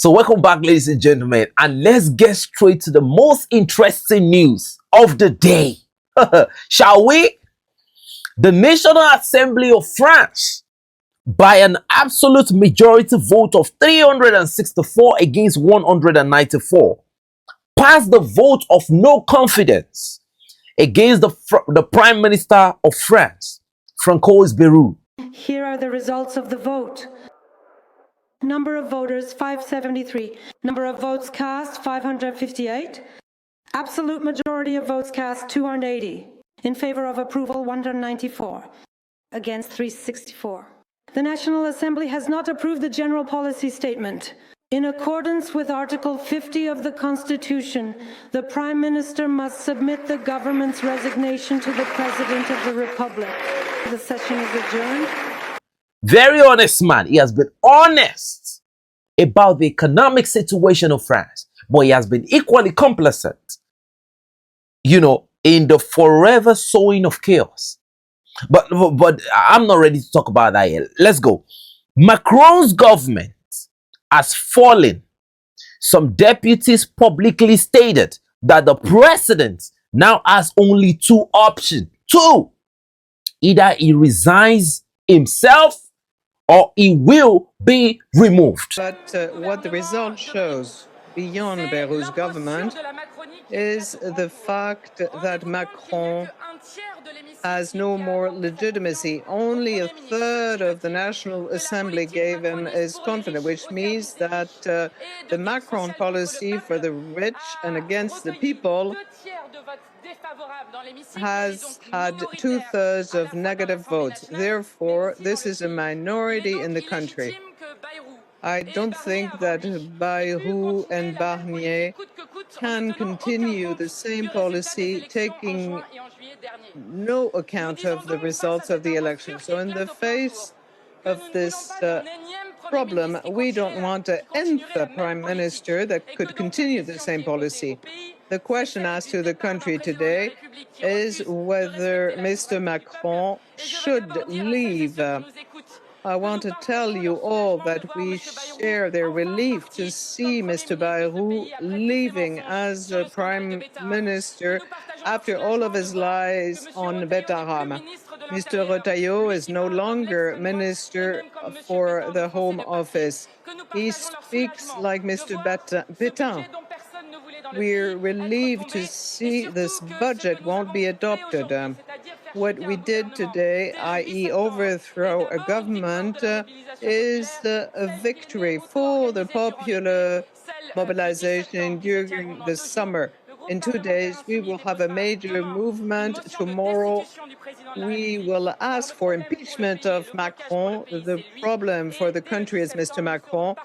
So welcome back, ladies and gentlemen, and let's get straight to the most interesting news of the day. Shall we? The National Assembly of France, by an absolute majority vote of 364 against 194, passed the vote of no confidence against the Prime Minister of France, Francois Bayrou. Here are the results of the vote. Number of voters, 573. Number of votes cast, 558. Absolute majority of votes cast, 280. In favor of approval, 194. Against, 364. The National Assembly has not approved the general policy statement. In accordance with Article 50 of the Constitution, the Prime Minister must submit the government's resignation to the President of the Republic. The session is adjourned. Very honest man. He has been honest about the economic situation of France, but he has been equally complicit, in the forever sowing of chaos. But I'm not ready to talk about that yet. Let's go. Macron's government has fallen. Some deputies publicly stated that the president now has only two options. Two. Either he resigns himself or he will be removed. But what the result shows beyond Bayrou's government is the fact that Macron has no more legitimacy. Only a third of the National Assembly gave him his confidence, which means that the Macron policy for the rich and against the people has had 2/3 of negative votes. Therefore, this is a minority in the country. I don't think that Bayrou and Barnier can continue the same policy, taking no account of the results of the election. So in the face of this problem, we don't want an nth prime minister that could continue the same policy. The question asked to the country today is whether Mr. Macron should leave. I want to tell you all that we share their relief to see Mr. Bayrou leaving as a prime minister after all of his lies on Betaram. Mr. Retailleau is no longer minister for the Home Office. He speaks like Mr. Pétain. We're relieved to see this budget won't be adopted. What we did today, i.e. overthrow a government, is a victory for the popular mobilization during the summer. In 2 days, we will have a major movement. Tomorrow, we will ask for impeachment of Macron. The problem for the country is Mr. Macron.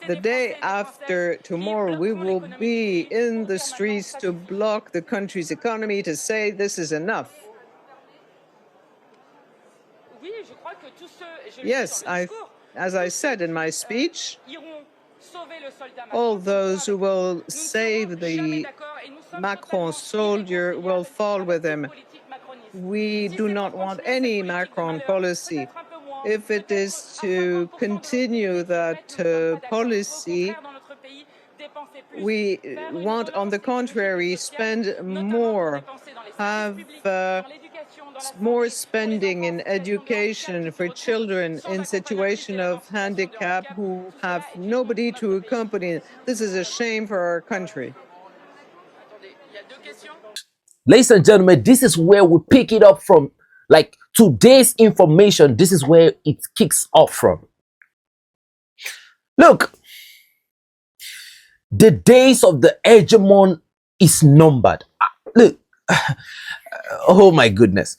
The day after tomorrow, we will be in the streets to block the country's economy, to say this is enough. Yes, as I said in my speech, all those who will save the Macron soldier will fall with him. We do not want any Macron policy. If it is to continue that policy, we want, on the contrary, spend more, have more spending in education for children in situation of handicap who have nobody to accompany. This is a shame for our country. Ladies and gentlemen, this is where we pick it up from. Like today's information, this is where it kicks off from. Look, the days of the hegemon is numbered. Look, oh my goodness.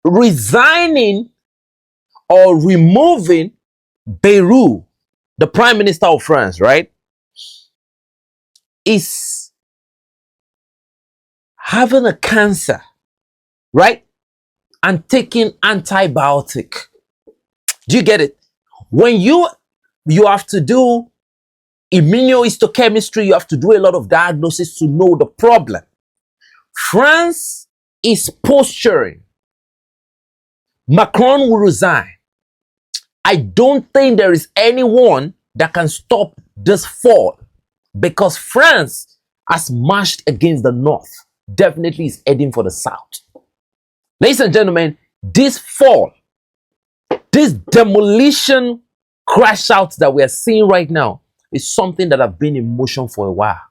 Resigning or removing Bayrou, the Prime Minister of France, right, is having a cancer, right, and taking antibiotic. Do you get it? When you have to do immunohistochemistry, you have to do a lot of diagnosis to know the problem. France is posturing. Macron will resign. I don't think there is anyone that can stop this fall, because France has marched against the north, definitely is heading for the south. Ladies and gentlemen, this fall, this demolition crash out that we are seeing right now is something that have been in motion for a while.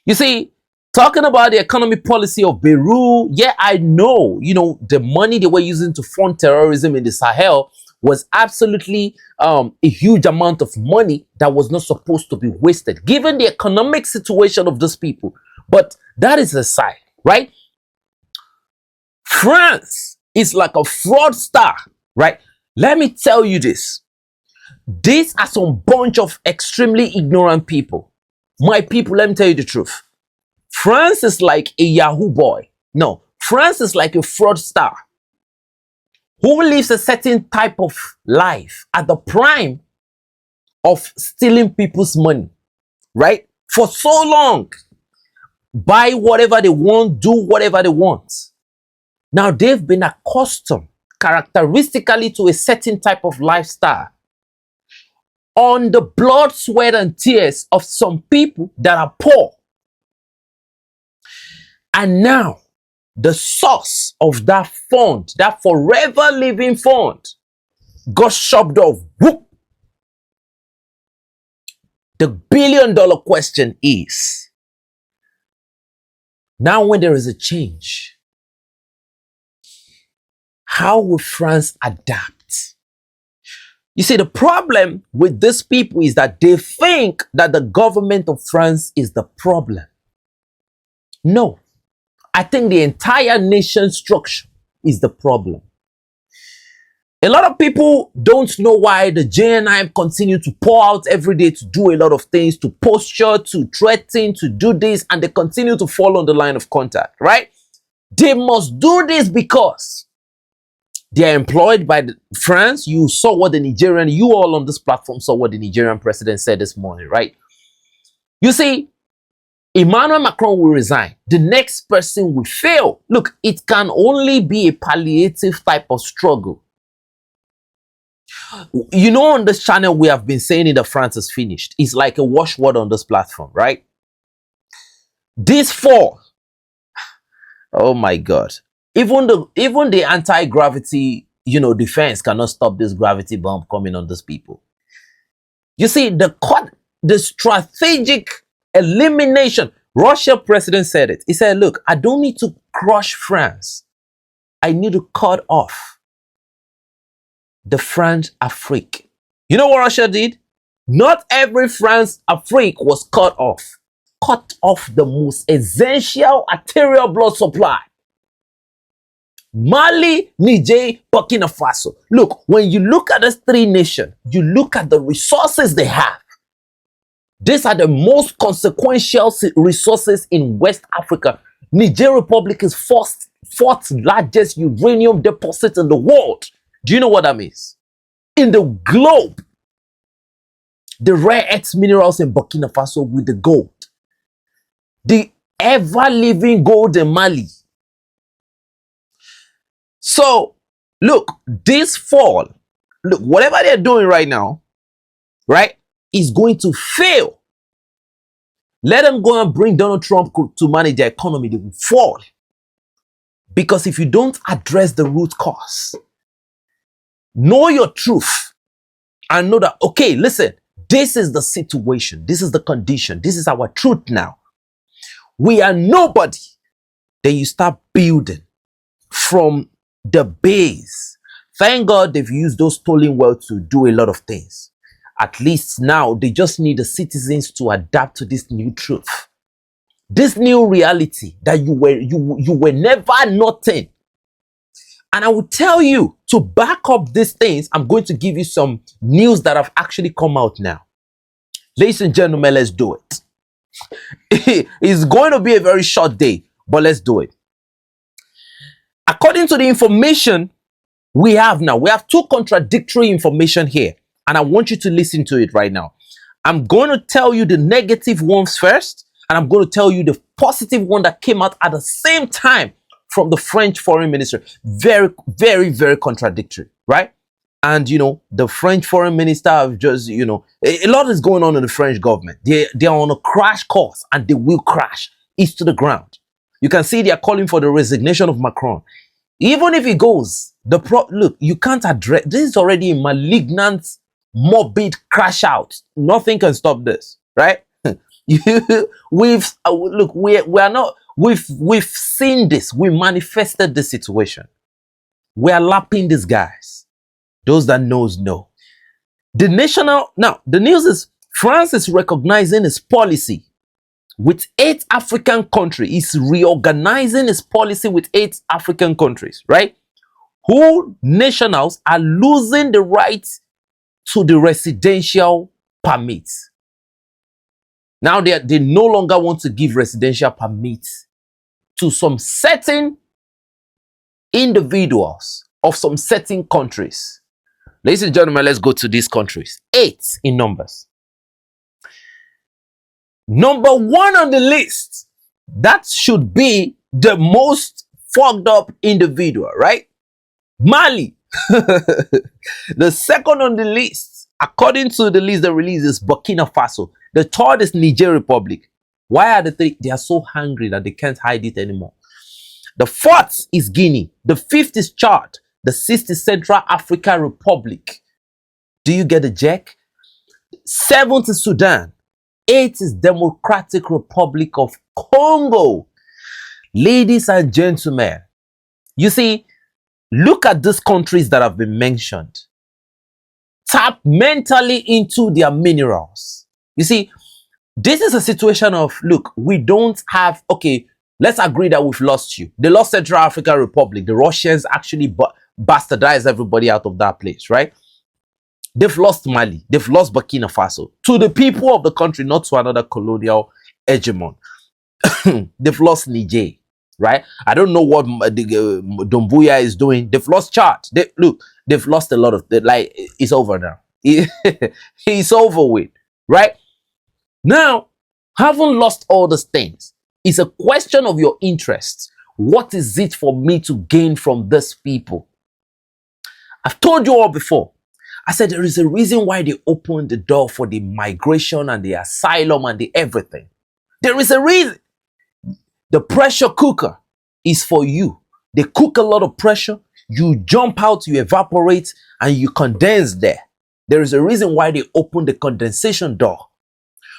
You see, talking about the economic policy of Beirut, yeah, I know, the money they were using to fund terrorism in the Sahel was absolutely a huge amount of money that was not supposed to be wasted, given the economic situation of those people. But that is aside, right? France is like a fraudster, right? Let me tell you this. These are some bunch of extremely ignorant people. My people, let me tell you the truth. France is like a Yahoo boy. No, France is like a fraudster who lives a certain type of life at the prime of stealing people's money, right? For so long, buy whatever they want, do whatever they want. Now they've been accustomed characteristically to a certain type of lifestyle on the blood, sweat, and tears of some people that are poor. And now, the source of that fund, that forever living fund, got chopped off. Whoop. The billion-dollar question is, now when there is a change, how will France adapt? You see, the problem with these people is that they think that the government of France is the problem. No. I think the entire nation structure is the problem. A lot of people don't know why the JNI continue to pour out every day to do a lot of things, to posture, to threaten, to do this, and they continue to fall on the line of contact, right? They must do this because they are employed by France. You saw what you all on this platform saw what the Nigerian president said this morning, right? You see, Emmanuel Macron will resign. The next person will fail. Look, it can only be a palliative type of struggle. On this channel, we have been saying it that France is finished. It's like a watchword on this platform, right? This fall, oh my God. Even the anti-gravity, defense cannot stop this gravity bomb coming on these people. You see, the strategic elimination. Russia president said it. He said, look, I don't need to crush France. I need to cut off the French Afrique. You know what Russia did? Not every France Afrique was cut off. Cut off the most essential arterial blood supply. Mali, Niger, Burkina Faso. Look, when you look at these three nations, you look at the resources they have. These are the most consequential resources in West Africa. Niger Republic is fourth largest uranium deposit in the world. Do you know what that means? In the globe, the rare earth minerals in Burkina Faso with the gold. The ever-living gold in Mali. So, look, this fall, look, whatever they're doing right now, right, is going to fail. Let them go and bring Donald Trump to manage the economy. They will fall. Because if you don't address the root cause, know your truth and know that, okay, listen, this is the situation. This is the condition. This is our truth now. We are nobody. Then you start building from the base. Thank God they've used those stolen wealth to do a lot of things. At least now they just need the citizens to adapt to this new truth, this new reality that you were never nothing. And I will tell you, to back up these things, I'm going to give you some news that have actually come out now. Ladies and gentlemen, let's do it. It's going to be a very short day, but let's do it. According to the information we have now, we have two contradictory information here. And I want you to listen to it right now. I'm going to tell you the negative ones first, and I'm going to tell you the positive one that came out at the same time from the French foreign minister. Very, very, very contradictory, right? And, the French foreign minister have just, a lot is going on in the French government. They're on a crash course and they will crash. It's to the ground. You can see they're calling for the resignation of Macron. Even if he goes, look, you can't address, this is already a malignant, morbid crash out. Nothing can stop this, right? We've seen this. We manifested this situation. We are lapping these guys. Those that knows know. The news is France is recognizing its policy with 8 African countries. It's reorganizing its policy with 8 African countries, right? Who nationals are losing the right to the residential permits. Now they no longer want to give residential permits to some certain individuals of some certain countries. Ladies and gentlemen, let's go to these countries. 8 in numbers. Number 1 on the list, that should be the most fucked up individual, right? Mali. The second on the list, according to the list that releases, Burkina Faso. The third is Niger Republic. Why are the 3? They are so hungry that they can't hide it anymore. The 4th is Guinea. The 5th is Chad. The 6th is Central African Republic. Do you get the jack? 7th is Sudan. 8th is Democratic Republic of Congo. Ladies and gentlemen, you see, look at these countries that have been mentioned. Tap mentally into their minerals. You see, this is a situation of, look, we don't have, okay, let's agree that we've lost you. They lost Central African Republic. The Russians actually bastardized everybody out of that place, right? They've lost Mali. They've lost Burkina Faso. To the people of the country, not to another colonial hegemon. They've lost Niger, right? I don't know what Doumbouya is doing. They've lost Chad. They've lost a lot of, it's over now. It's over with, right? Now, having lost all these things, it's a question of your interests. What is it for me to gain from these people? I've told you all before. I said there is a reason why they opened the door for the migration and the asylum and the everything. There is a reason. The pressure cooker is for you. They cook a lot of pressure. You jump out, you evaporate, and you condense there. There is a reason why they open the condensation door.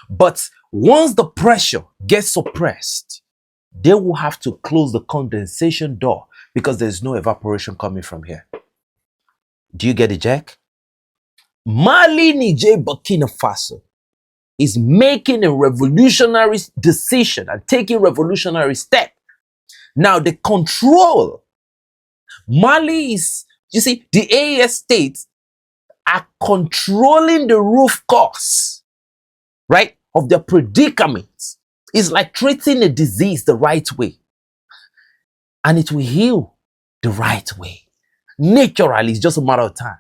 But once the pressure gets suppressed, they will have to close the condensation door because there's no evaporation coming from here. Do you get it, Jack? Mali, Niger, Burkina Faso is making a revolutionary decision and taking revolutionary step. Now, the control. Mali is, you see, the AES states are controlling the root cause, right, of their predicaments. It's like treating a disease the right way. And it will heal the right way. Naturally, it's just a matter of time.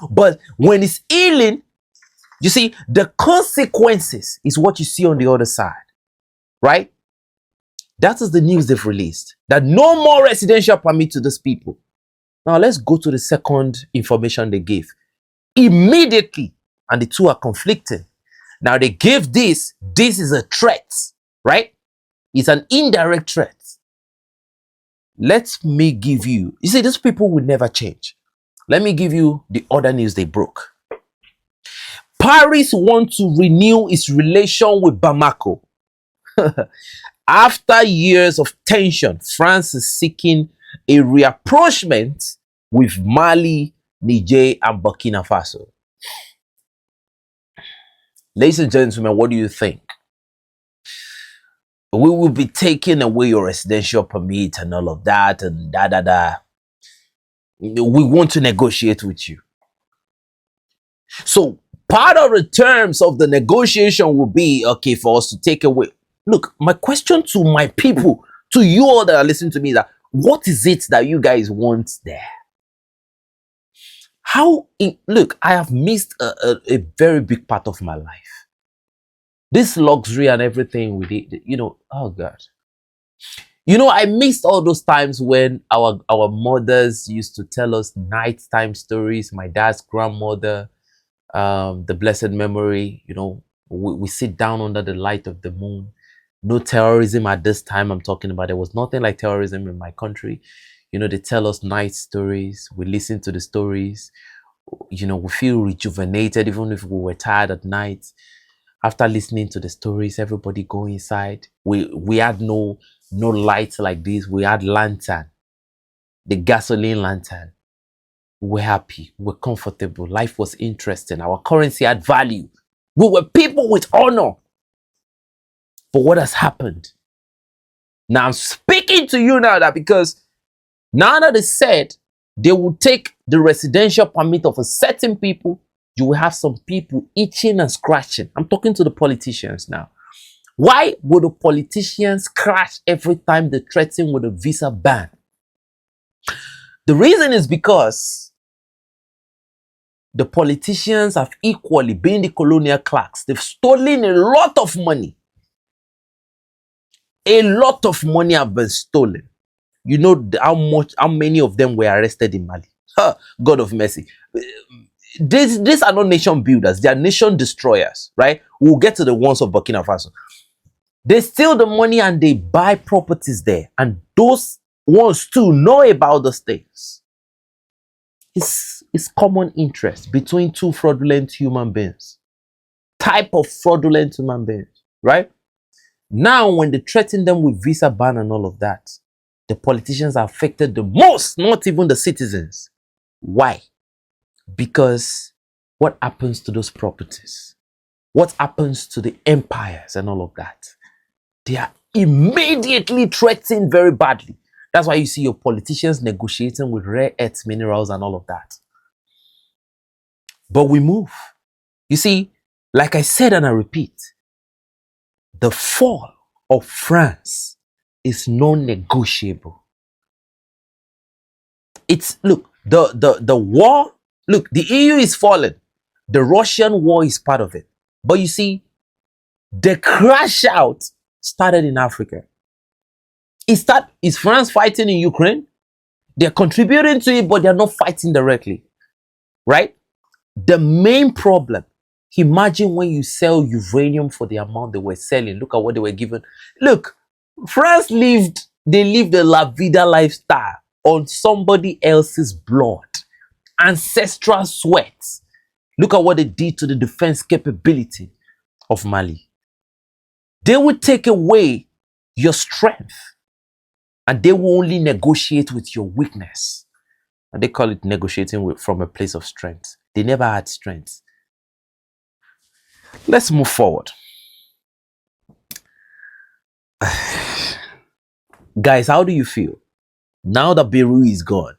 But when it's healing, you see, the consequences is what you see on the other side, right? That is the news they've released. That no more residential permit to these people. Now, let's go to the second information they gave. Immediately, and the two are conflicting. Now, they gave this is a threat, right? It's an indirect threat. Let me give you see, these people will never change. Let me give you the other news they broke. Paris wants to renew its relation with Bamako. After years of tension, France is seeking a reapproachment with Mali, Niger, and Burkina Faso. Ladies and gentlemen, what do you think? We will be taking away your residential permit and all of that and da. We want to negotiate with you. So part of the terms of the negotiation will be, okay, for us to take away. Look, my question to my people, to you all that are listening to me, is that what is it that you guys want there? Look, I have missed a very big part of my life. This luxury and everything with it, oh God. You know, I missed all those times when our mothers used to tell us nighttime stories. My dad's grandmother, the blessed memory, you know, we sit down under the light of the moon. No terrorism at this time I'm talking about. There was nothing like terrorism in my country. You know, they tell us night stories. We listen to the stories. You know, we feel rejuvenated even if we were tired at night. After listening to the stories, everybody go inside. We had no lights like this. We had lantern, the gasoline lantern. We were happy. We were comfortable. Life was interesting. Our currency had value. We were people with honor. But what has happened? Now I'm speaking to you now that because now that they said they will take the residential permit of a certain people, you will have some people itching and scratching. I'm talking to the politicians now. Why would the politicians crash every time they threaten with a visa ban? The reason is because the politicians have equally been the colonial clerks. They've stolen a lot of money. A lot of money have been stolen. You know how many of them were arrested in Mali? God of mercy. These are not nation builders. They are nation destroyers, right? We'll get to the ones of Burkina Faso. They steal the money and they buy properties there. And those ones too know about those things. It's common interest between two fraudulent human beings. Type of fraudulent human beings, right? Now, when they threaten them with visa ban and all of that, the politicians are affected the most, not even the citizens. Why? Because what happens to those properties? What happens to the empires and all of that? They are immediately threatened very badly. That's why you see your politicians negotiating with rare earth minerals and all of that. But we move. You see, like I said and I repeat, the fall of France is non-negotiable. It's, look, the war, look, the EU is fallen. The Russian war is part of it. But you see, the crash out started in Africa. Is France fighting in Ukraine? They're contributing to it, but they're not fighting directly. Right? The main problem, imagine when you sell uranium for the amount they were selling. Look at what they were given. Look, France lived a La Vida lifestyle on somebody else's blood, ancestral sweat. Look at what they did to the defense capability of Mali. They will take away your strength and they will only negotiate with your weakness. And they call it negotiating from a place of strength. They never had strength. Let's move forward. Guys, how do you feel? Now that Beirut is gone,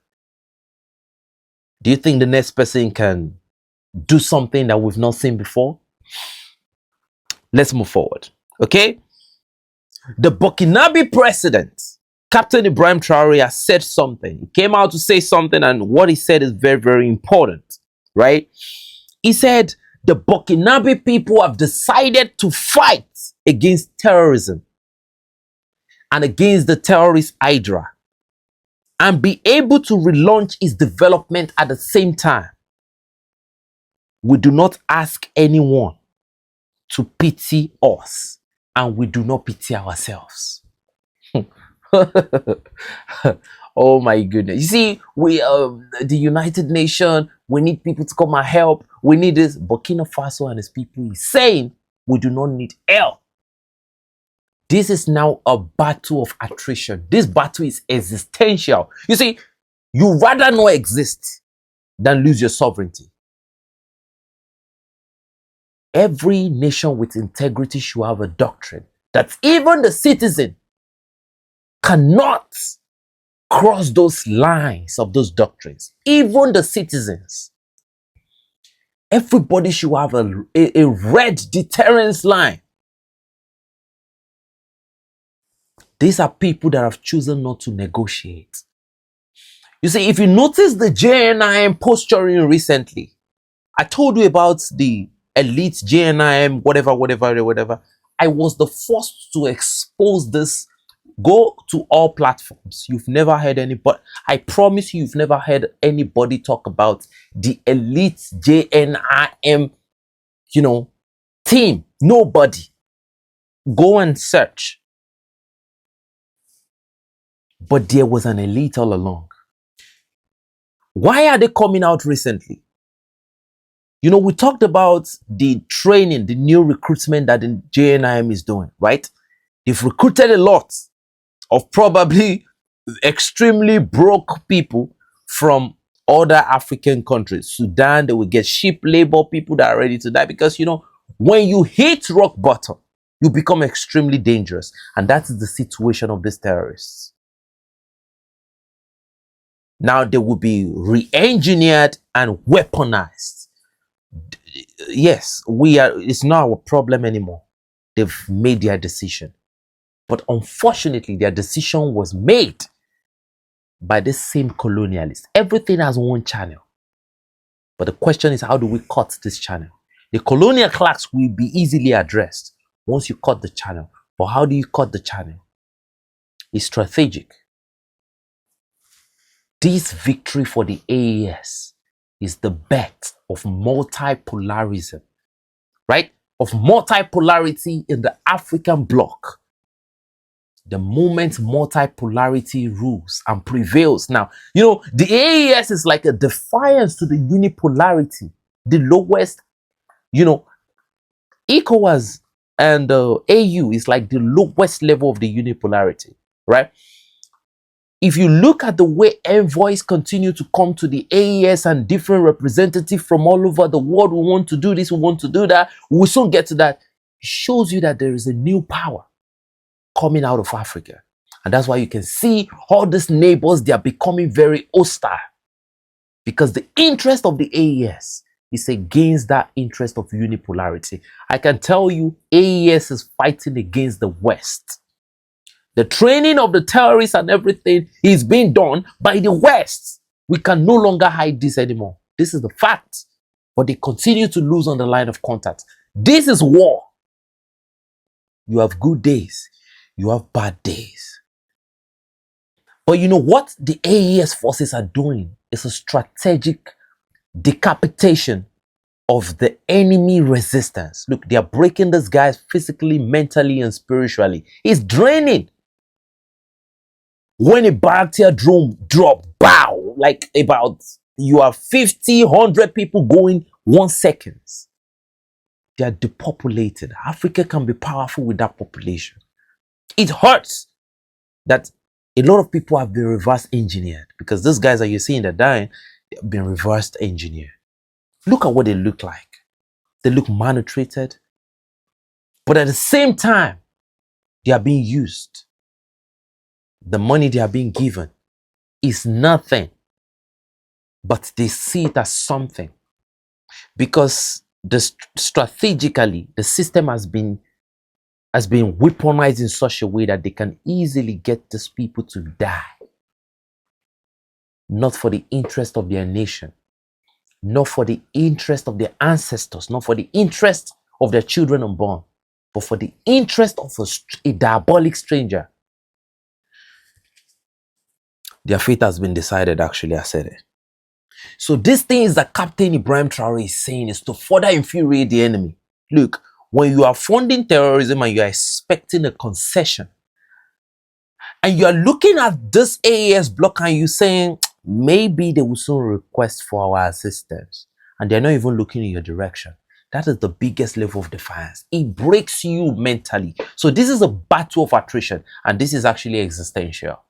do you think the next person can do something that we've not seen before? Let's move forward. Okay? The Burkinabe president, Captain Ibrahim Traore, has said something. He came out to say something, and what he said is very, very important. Right? He said, the Burkinabe people have decided to fight against terrorism and against the terrorist Hydra and be able to relaunch its development at the same time. We do not ask anyone to pity us, and we do not pity ourselves. Oh my goodness. You see, we the United Nations, we need people to come and help. We need this. Burkina Faso and his people is saying we do not need help. This is now a battle of attrition. This battle is existential. You see, you rather not exist than lose your sovereignty. Every nation with integrity should have a doctrine that even the citizen cannot cross those lines of those doctrines. Even the citizens. Everybody should have a red deterrence line. These are people that have chosen not to negotiate. You see, if you notice the JNIM posturing recently, I told you about the elite JNIM, whatever. I was the first to expose this Go to all platforms. You've never heard anybody. I promise you've never heard anybody talk about the elite JNIM, team. Nobody. Go and search. But there was an elite all along. Why are they coming out recently? We talked about the training, the new recruitment that the JNIM is doing, right? They've recruited a lot of probably extremely broke people from other African countries. Sudan, they will get cheap labor, people that are ready to die. Because, when you hit rock bottom, you become extremely dangerous. And that is the situation of these terrorists. Now they will be re-engineered and weaponized. Yes, it's not our problem anymore. They've made their decision. But unfortunately, their decision was made by the same colonialists. Everything has one channel. But the question is, how do we cut this channel? The colonial class will be easily addressed once you cut the channel. But how do you cut the channel? It's strategic. This victory for the AES is the bet of multipolarism, right? Of multipolarity in the African bloc. The moment multipolarity rules and prevails. Now, the AES is like a defiance to the unipolarity. The lowest, ECOWAS and AU is like the lowest level of the unipolarity, right? If you look at the way envoys continue to come to the AES and different representatives from all over the world, we want to do this, we want to do that, we'll soon get to that. It shows you that there is a new power coming out of Africa. And that's why you can see all these neighbors, they are becoming very hostile. Because the interest of the AES is against that interest of unipolarity. I can tell you, AES is fighting against the West. The training of the terrorists and everything is being done by the West. We can no longer hide this anymore. This is the fact. But they continue to lose on the line of contact. This is war. You have good days. You have bad days. But what the AES forces are doing is a strategic decapitation of the enemy resistance. Look, they are breaking these guys physically, mentally, and spiritually. It's draining. When a Bactia drone drop, bow, like you have 50, 100 people going 1 second. They are depopulated. Africa can be powerful with that population. It hurts that a lot of people have been reverse engineered, because these guys that you're seeing that dying, they've been reverse engineered. Look at what they look like. They look malnutrited. But at the same time, they are being used. The money they are being given is nothing. But they see it as something. Because strategically, the system has been weaponized in such a way that they can easily get these people to die. Not for the interest of their nation. Not for the interest of their ancestors. Not for the interest of their children unborn. But for the interest of a diabolic stranger. Their fate has been decided, actually, I said it. So these things that Captain Ibrahim Traore is saying is to further infuriate the enemy. Look, when you are funding terrorism and you are expecting a concession, and you are looking at this AES block and you're saying, maybe they will soon request for our assistance, and they're not even looking in your direction. That is the biggest level of defiance. It breaks you mentally. So this is a battle of attrition, and this is actually existential.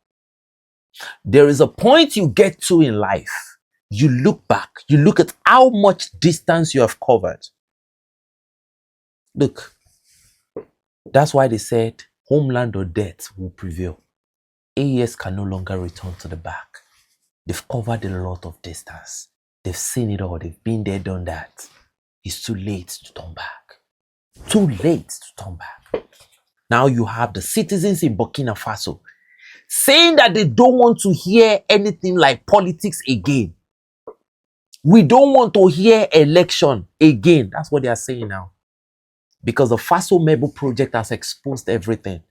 There is a point you get to in life. You look back, you look at how much distance you have covered. Look, that's why they said homeland or death will prevail. AES can no longer return to the back. They've covered a lot of distance. They've seen it all. They've been there, done that. It's too late to turn back. Too late to turn back. Now you have the citizens in Burkina Faso saying that they don't want to hear anything like politics again. We don't want to hear election again. That's what they are saying now. Because the Faso Mebo project has exposed everything.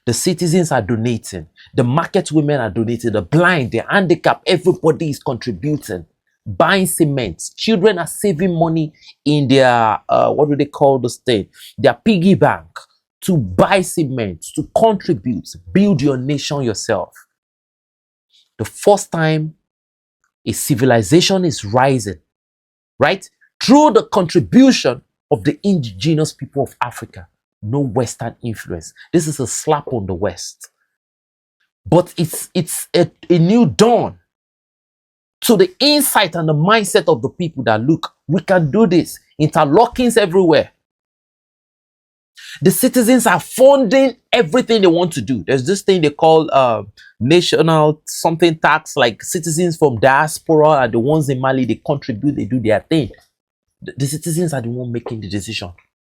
The citizens are donating. The market women are donating. The blind, the handicapped, everybody is contributing. Buying cement. Children are saving money in their, what do they call this thing? Their piggy bank to buy cement, to contribute, build your nation yourself. The first time a civilization is rising, right? Through the contribution of the indigenous people of Africa. No Western influence. This is a slap on the West. But it's a new dawn to the insight and the mindset of the people that, look, we can do this. Interlockings everywhere. The citizens are funding everything they want to do. There's this thing they call national something tax, like citizens from diaspora are the ones in Mali, they contribute, they do their thing. The citizens are the one making the decision.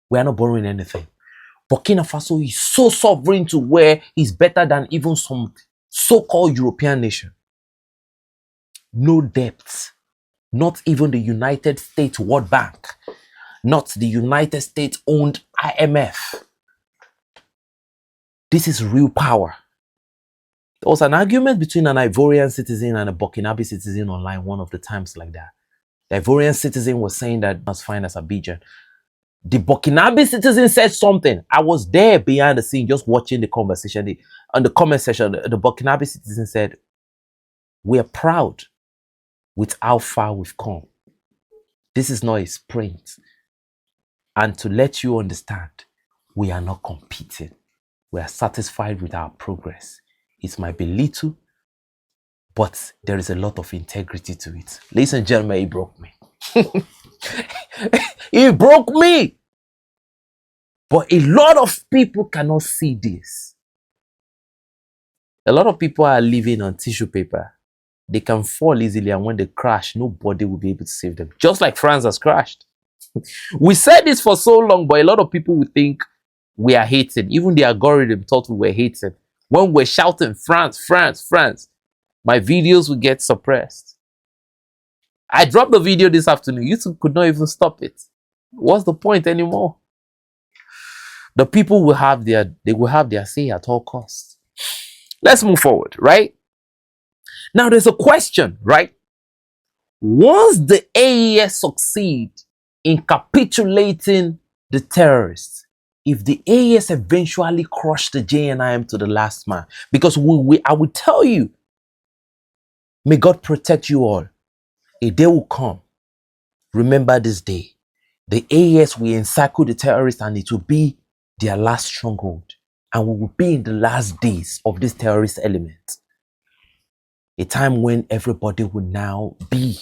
We are not borrowing anything. Burkina Faso is so sovereign to where he's better than even some so-called European nation. No debt. Not even the United States World Bank. Not the United States owned IMF. This is real power. There was an argument between an Ivorian citizen and a Burkinabe citizen online one of the times like that. The Ivorian citizen was saying that it was fine as Abidjan. The Burkinabe citizen said something. I was there behind the scene just watching the conversation. On the comment section, the Burkinabe citizen said, we are proud with how far we've come. This is not a sprint. And to let you understand, we are not competing. We are satisfied with our progress. It might be little, but there is a lot of integrity to it. Ladies and gentlemen, he broke me. He broke me. But a lot of people cannot see this. A lot of people are living on tissue paper. They can fall easily, and when they crash, nobody will be able to save them. Just like France has crashed. We said this for so long, but a lot of people will think we are hating. Even the algorithm thought we were hating. When we're shouting, France, France, France, my videos will get suppressed. I dropped the video this afternoon. YouTube could not even stop it. What's the point anymore? The people will have their say at all costs. Let's move forward, right? Now there's a question, right? Once the AES succeed in capitulating the terrorists, if the AES eventually crush the JNIM to the last man, because I will tell you, may God protect you all. A day will come. Remember this day. The AES will encircle the terrorists and it will be their last stronghold. And we will be in the last days of this terrorist element. A time when everybody will now be,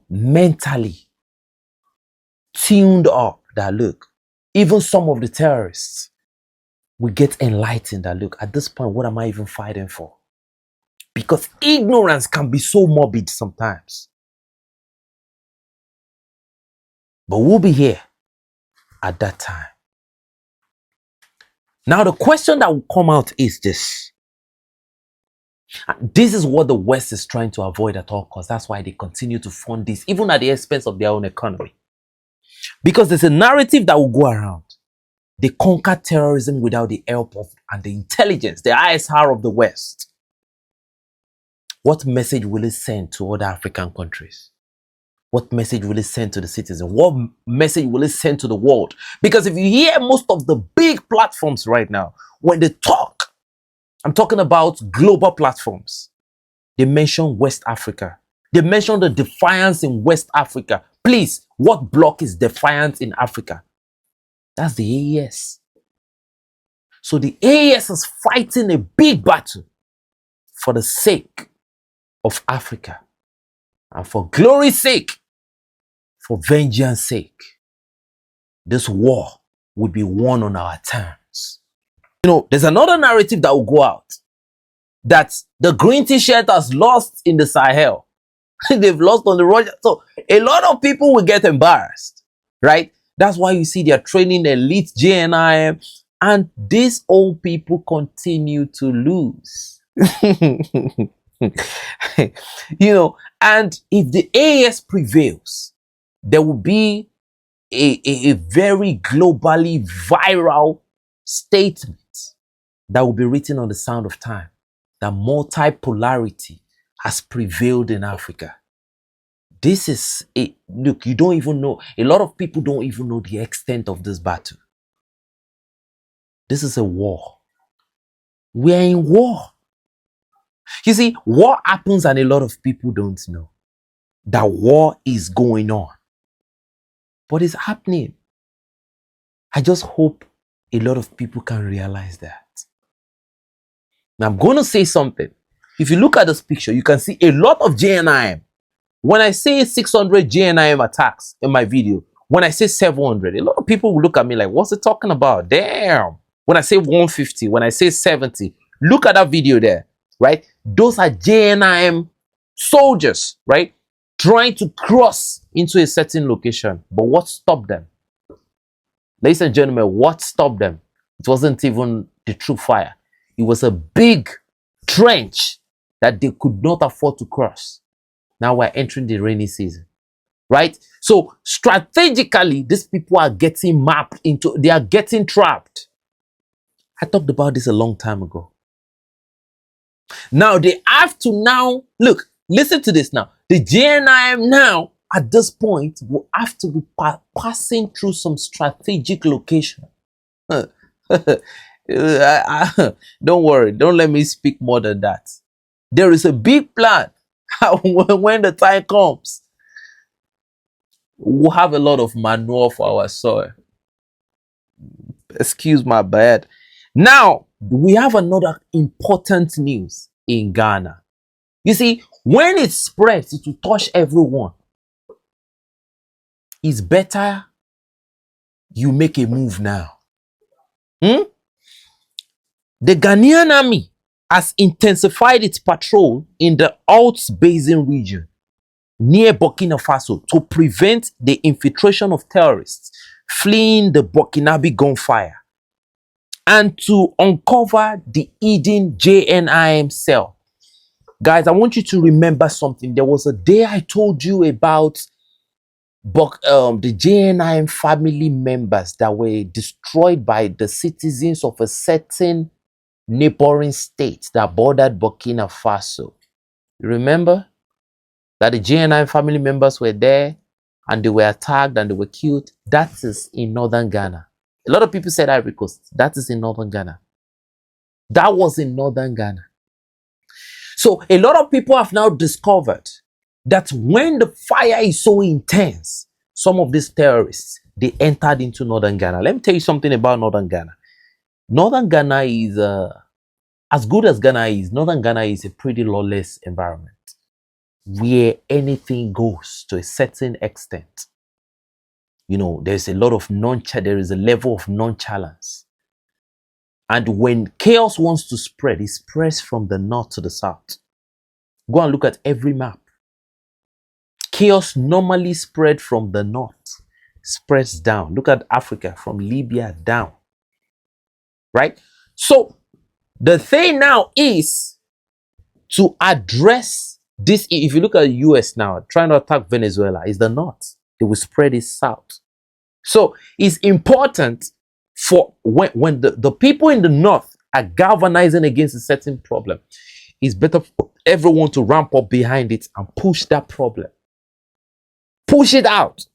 mentally tuned up that, look, even some of the terrorists will get enlightened that, look, at this point, what am I even fighting for? Because ignorance can be so morbid sometimes. But we'll be here at that time. Now, the question that will come out is this. This is what the West is trying to avoid at all costs. That's why they continue to fund this, even at the expense of their own economy. Because there's a narrative that will go around. They conquer terrorism without the help of and the intelligence, the ISR of the West. What message will it send to other African countries? What message will it send to the citizens? What message will it send to the world? Because if you hear most of the big platforms right now, when they talk, I'm talking about global platforms. They mention West Africa. They mention the defiance in West Africa. Please, what bloc is defiant in Africa? That's the AES. So the AES is fighting a big battle for the sake of Africa. And for glory's sake, for vengeance sake, this war will be won on our terms. There's another narrative that will go out that the green t-shirt has lost in the Sahel. They've lost on the road. So a lot of people will get embarrassed, right? That's why you see they're training elite JNIM, and these old people continue to lose. And if the AES prevails, there will be a very globally viral statement that will be written on the sound of time, that multi-polarity has prevailed in Africa. This is a look, you don't even know, a lot of people don't even know the extent of this battle. This is a war. We are in war. You see, war happens and a lot of people don't know that war is going on. But it's happening. I just hope a lot of people can realize that. Now I'm going to say something. If you look at this picture, you can see a lot of JNIM. When I say 600 JNIM attacks in my video, when I say 700, a lot of people will look at me like, what's it talking about? Damn. When I say 150, when I say 70, look at that video there, right? Those are JNIM soldiers, right? Trying to cross into a certain location. But what stopped them? Ladies and gentlemen, what stopped them? It wasn't even the troop fire. It was a big trench that they could not afford to cross. Now we're entering the rainy season, right? So strategically, these people are getting mapped into, they are getting trapped. I talked about this a long time ago. Now they have to now, look, listen to this now. The JNIM now, at this point, will have to be passing through some strategic location. Don't worry, don't let me speak more than that. There is a big plan. When the time comes, we'll have a lot of manure for our soil. Excuse my bad. Now, we have another important news in Ghana. You see, when it spreads, it will touch everyone. It's better you make a move now. The Ghanaian army has intensified its patrol in the Alps Basin region near Burkina Faso to prevent the infiltration of terrorists fleeing the Burkinabe gunfire and to uncover the hidden JNIM cell. Guys, I want you to remember something. There was a day I told you about the JNIM family members that were destroyed by the citizens of a certain neighboring state that bordered Burkina Faso. You remember that the JNIM family members were there and they were attacked and they were killed? That is in northern Ghana. A lot of people said Ivory Coast. That is in northern Ghana. That was in northern Ghana. So a lot of people have now discovered that when the fire is so intense, some of these terrorists, they entered into northern Ghana. Let me tell you something about northern Ghana. Northern Ghana is, as good as Ghana is, northern Ghana is a pretty lawless environment where anything goes to a certain extent. You know, there's a lot of there is a level of nonchalance. And when chaos wants to spread, it spreads from the north to the south. Go and look at every map. Chaos normally spread from the north, spreads down. Look at Africa, from Libya down. Right? So the thing now is to address this. If you look at the US now, trying to attack Venezuela, is the north. It will spread it south. So it's important for when the people in the north are galvanizing against a certain problem, it's better for everyone to ramp up behind it and push that problem. Push it out.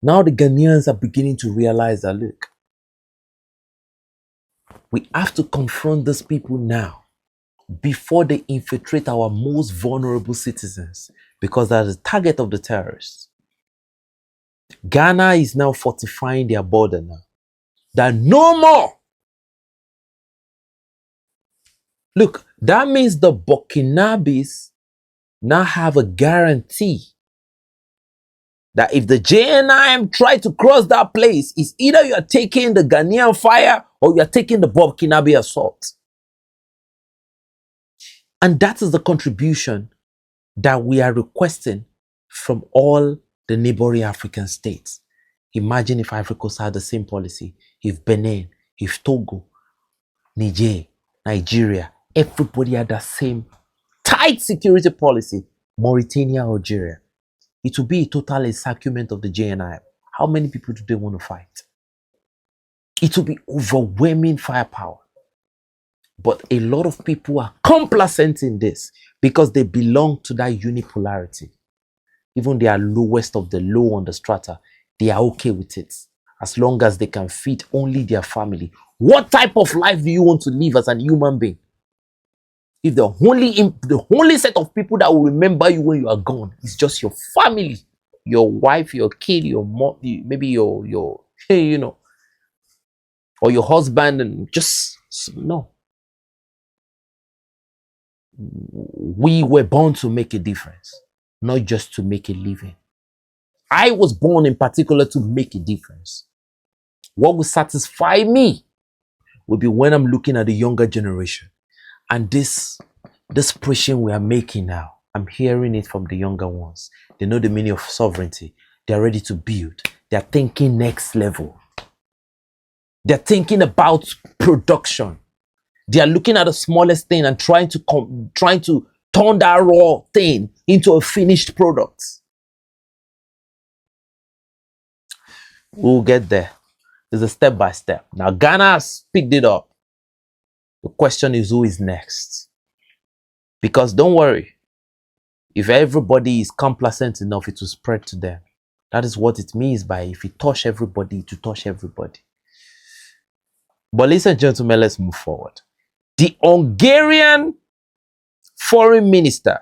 Now the Ghanaians are beginning to realize that, look, we have to confront these people now before they infiltrate our most vulnerable citizens, because they're the target of the terrorists. Ghana is now fortifying their border now. That no more. Look, that means the Burkinabes now have a guarantee that if the JNIM try to cross that place, it's either you are taking the Ghanaian fire or you are taking the Burkinabe assault. And that is the contribution that we are requesting from all the neighboring African states. Imagine if Ivory Coast had the same policy, if Benin, if Togo, Niger, Nigeria, everybody had the same tight security policy, Mauritania, Algeria. It will be a total encirclement of the JNIM. How many people do they want to fight? It will be overwhelming firepower. But a lot of people are complacent in this because they belong to that unipolarity. Even they are lowest of the low on the strata, they are okay with it as long as they can feed only their family. What type of life do you want to live as a human being? If the only set of people that will remember you when you are gone is just your family, your wife, your kid, your mom, maybe your you know, or your husband, and just no. We were born to make a difference, not just to make a living. I was born in particular to make a difference. What will satisfy me will be when I'm looking at the younger generation. And this preaching we are making now, I'm hearing it from the younger ones. They know the meaning of sovereignty. They're ready to build. They're thinking next level. They're thinking about production. They are looking at the smallest thing and trying to turn that raw thing into a finished product. We'll get there. There's a step by step. Now Ghana has picked it up. The question is, who is next? Because don't worry, if everybody is complacent enough, it will spread to them. That is what it means by if you touch everybody, to touch everybody. But ladies and gentlemen, let's move forward. The Hungarian foreign minister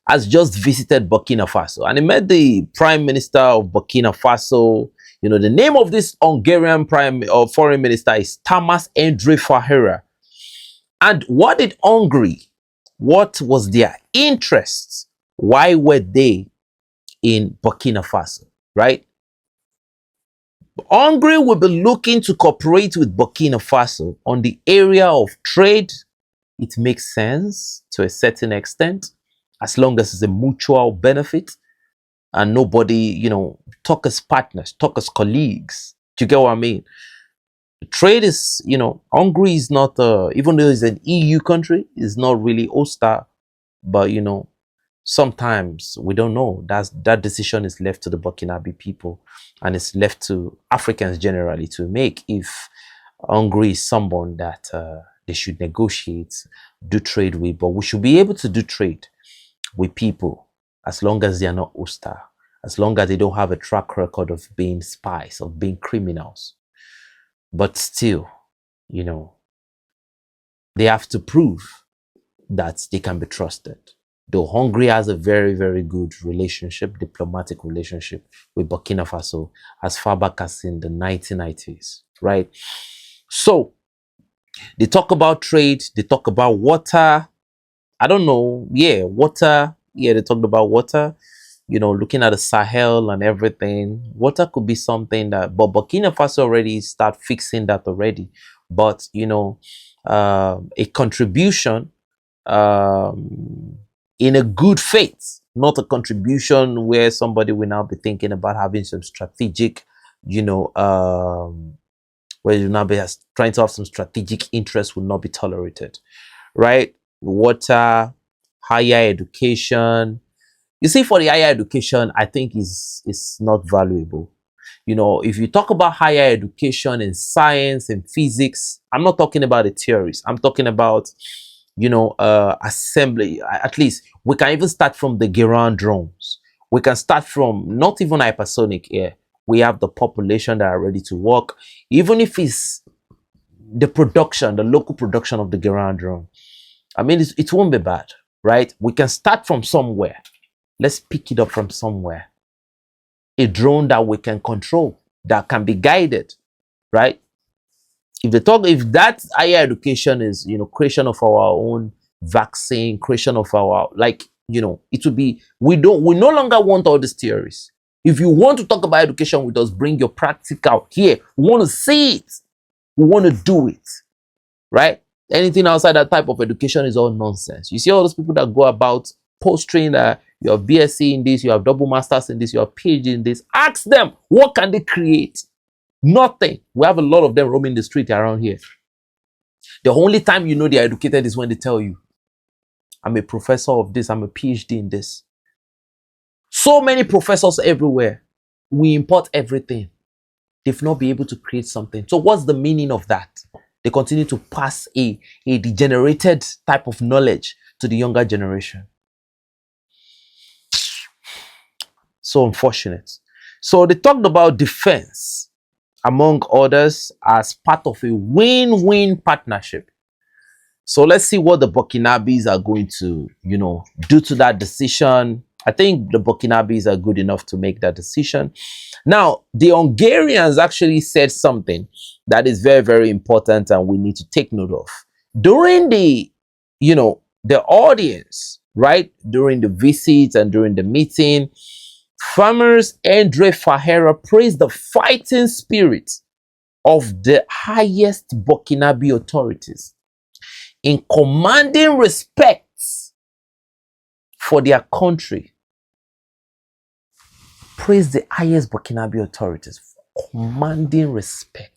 has just visited Burkina Faso and he met the prime minister of Burkina Faso. You know, the name of this Hungarian foreign minister is Tamás Endre Ferreira. And what did Hungary, what was their interest? Why were they in Burkina Faso, right? Hungary will be looking to cooperate with Burkina Faso on the area of trade. It makes sense to a certain extent, as long as it's a mutual benefit and nobody, you know, talk as partners, talk as colleagues. Do you get what I mean? Trade is, you know, Hungary is not, even though it's an EU country, it's not really hostile, but, you know, sometimes we don't know. That decision is left to the Burkinabe people and it's left to Africans generally to make if Hungary is someone that they should negotiate, do trade with. But we should be able to do trade with people as long as they are not hostile, as long as they don't have a track record of being spies, of being criminals. But still, you know, they have to prove that they can be trusted. Though Hungary has a very, very good relationship, diplomatic relationship with Burkina Faso as far back as in the 1990s, right? So they talk about trade, they talk about water. I don't know, yeah, water. Yeah, they talked about water, you know, looking at the Sahel and everything. Water could be something that, but Burkina Faso already start fixing that already. But, you know, a contribution in a good faith, not a contribution where somebody will now be thinking about having some strategic, you know, where you now be trying to have some strategic interest will not be tolerated, right? Water, higher education. You see, for the higher education, I think is not valuable. You know, if you talk about higher education in science and physics, I'm not talking about the theories. I'm talking about, you know, assembly. At least we can even start from the Geran drones. We can start from not even hypersonic air. We have the population that are ready to work. Even if it's the production, the local production of the Geran drone, I mean, it won't be bad, right? We can start from somewhere. Let's pick it up from somewhere. A drone that we can control, that can be guided, right? If that higher education is, you know, creation of our own vaccine, creation of our, like, you know, it would be, we no longer want all these theories. If you want to talk about education with us, bring your practical here. We want to see it. We want to do it, right? Anything outside that type of education is all nonsense. You see all those people that go about posting that you have BSc in this, you have double masters in this, you have PhD in this. Ask them, what can they create? Nothing. We have a lot of them roaming the street around here. The only time you know they are educated is when they tell you, I'm a professor of this, I'm a PhD in this. So many professors everywhere. We import everything. They've not been able to create something. So what's the meaning of that? They continue to pass a degenerated type of knowledge to the younger generation. So unfortunate. So they talked about defense, among others, as part of a win-win partnership. So let's see what the Burkinabes are going to, do to that decision. I think the Burkinabes are good enough to make that decision. Now, the Hungarians actually said something that is very, very important and we need to take note of. During the audience, right? During the visit and during the meeting, Farmers Andre Fahera praised the fighting spirit of the highest Burkinabe authorities in commanding respect for their country. Praise the highest Burkinabe authorities for commanding respect.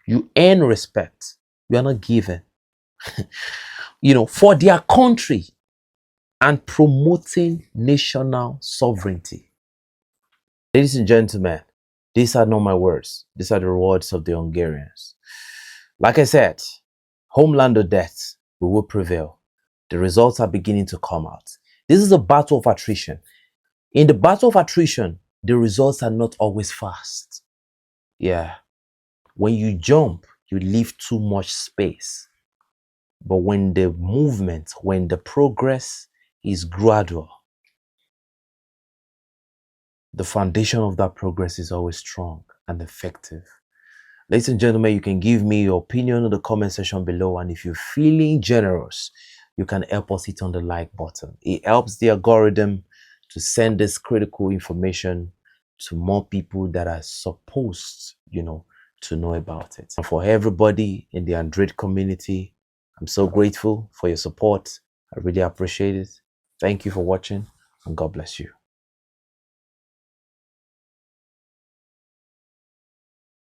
You earn respect. You are not given. For their country and promoting national sovereignty. Ladies and gentlemen, these are not my words. These are the words of the Hungarians. Like I said, homeland or death, we will prevail. The results are beginning to come out. This is a battle of attrition. In the battle of attrition, the results are not always fast. Yeah. When you jump, you leave too much space. But when the movement, when the progress is gradual, the foundation of that progress is always strong and effective. Ladies and gentlemen, you can give me your opinion in the comment section below. And if you're feeling generous, you can help us hit on the like button. It helps the algorithm to send this critical information to more people that are supposed, to know about it. And for everybody in the Android community, I'm so grateful for your support. I really appreciate it. Thank you for watching and God bless you.